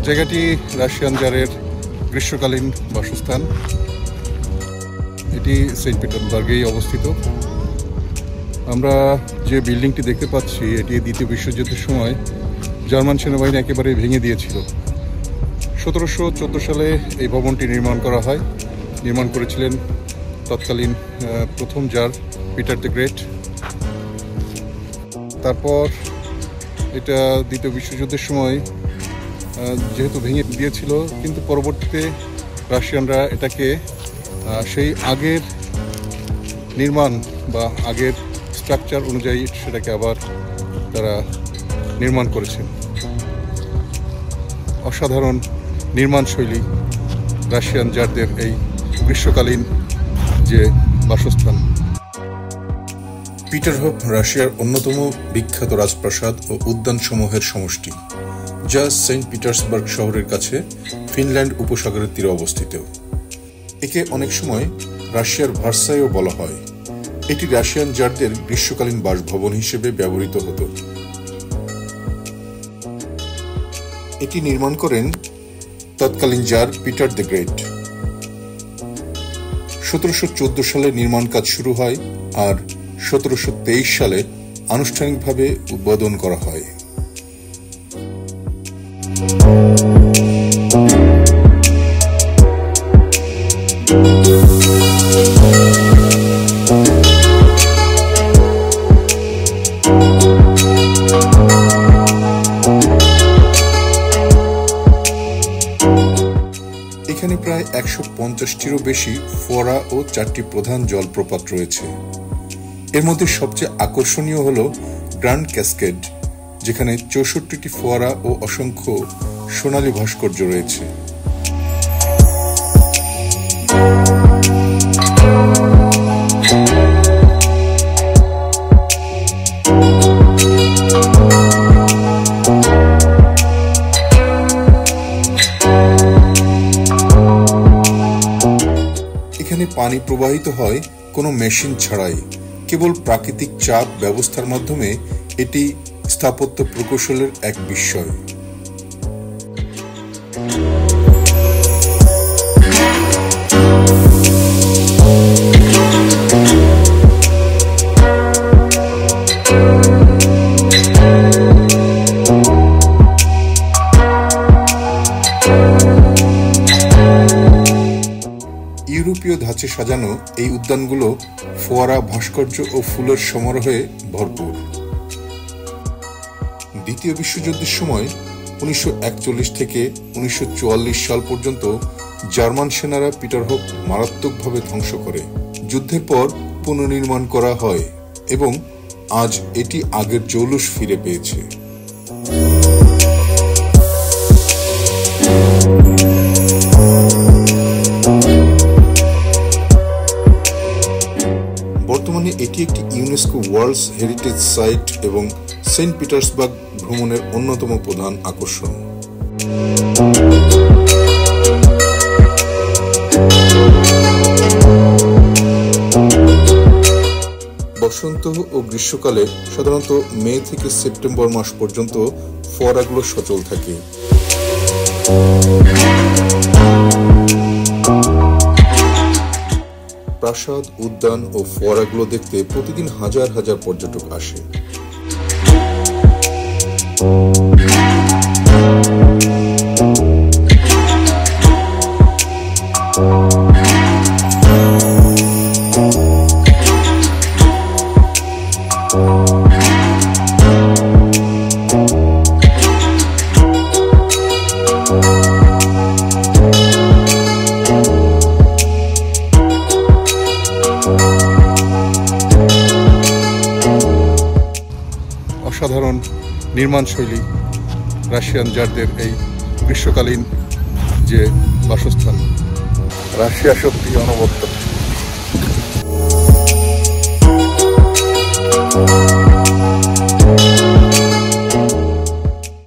জায়গাটি রাশিয়ান জারের গ্রীষ্মকালীন বাসস্থান। এটি সেন্ট পিটার্সবার্গেই অবস্থিত। আমরা যে বিল্ডিংটি দেখতে পাচ্ছি এটি দ্বিতীয় বিশ্বযুদ্ধের সময় জার্মান সেনাবাহিনী একেবারে ভেঙে দিয়েছিল। 1714 সালে এই ভবনটি নির্মাণ করা হয়। নির্মাণ করেছিলেন তৎকালীন প্রথম জার পিটার দ্য গ্রেট। তারপর এটা দ্বিতীয় বিশ্বযুদ্ধের সময় যেহেতু ভেঙে দিয়েছিল, কিন্তু পরবর্তীতে রাশিয়ানরা এটাকে সেই আগের নির্মাণ বা আগের স্ট্রাকচার অনুযায়ী সেটাকে আবার তারা নির্মাণ করেছেন। অসাধারণ নির্মাণ শৈলী রাশিয়ান জারদের এই গ্রীষ্মকালীন যে বাসস্থান। পিটারহফ রাশিয়ার অন্যতম বিখ্যাত রাজপ্রাসাদ ও উদ্যানসমূহের সমষ্টি, যা সেন্ট পিটার্সবার্গ শহরের কাছে ফিনল্যান্ড উপসাগরের তীরে অবস্থিত। একে অনেক সময় রাশিয়ার ভার্সাইও বলা হয়। এটি রাশিয়ান জারদের গ্রীষ্মকালীন বাসভবন হিসেবে ব্যবহৃত হতো। এটি নির্মাণ করেন তৎকালীন জার পিটার দ্য গ্রেট। 1714 সালে নির্মাণ কাজ শুরু হয় আর 1723 সালে আনুষ্ঠানিকভাবে উদ্বোধন করা হয়। এখানে প্রায় 150টিরও বেশি ফোয়ারা ও 4টি প্রধান জলপ্রপাত রয়েছে। এর মধ্যে সবচেয়ে আকর্ষণীয় হল গ্র্যান্ড ক্যাসকেড, যেখানে 64টি ফোয়ারা ও অসংখ্য সোনালী ভাস্কর্য রয়েছে। এখানে পানি প্রবাহিত হয় কোনো মেশিন ছাড়াই, কেবল প্রাকৃতিক চাপ ব্যবস্থার মাধ্যমে। এটি স্থাপত্য প্রকৌশলের এক বিস্ময়। ইউরোপীয় ধাঁচে সাজানো এই উদ্যানগুলো ফোয়ারা, ভাস্কর্য ও ফুলের সমারোহে ভরপুর। দ্বিতীয় বিশ্বযুদ্ধের সময় 1941 থেকে 1944 সাল পর্যন্ত জার্মান সেনারা পিটারহফ মারাত্মকভাবে ধ্বংস করে। যুদ্ধের পর পুনর্নির্মাণ করা হয় এবং আজ এটি আগের জৌলুস ফিরে পেয়েছে। বর্তমানে এটি একটি ইউনেস্কো ওয়ার্ল্ড হেরিটেজ সাইট এবং সেন্ট পিটার্সবার্গ ভ্রমণের অন্যতম প্রধান আকর্ষণ। বসন্ত ও গ্রীষ্মকালে সাধারণত মে থেকে সেপ্টেম্বর মাস পর্যন্ত ফোয়ারাগুলো সচল থাকে। প্রাসাদ, উদ্যান ও ফোয়ারাগুলো দেখতে প্রতিদিন হাজার হাজার পর্যটক আসে। অসাধারণ নির্মাণ শৈলী রাশিয়ান জারদের এই গ্রীষ্মকালীন যে বাসস্থান। রাশিয়া সত্যি অনবদ্য।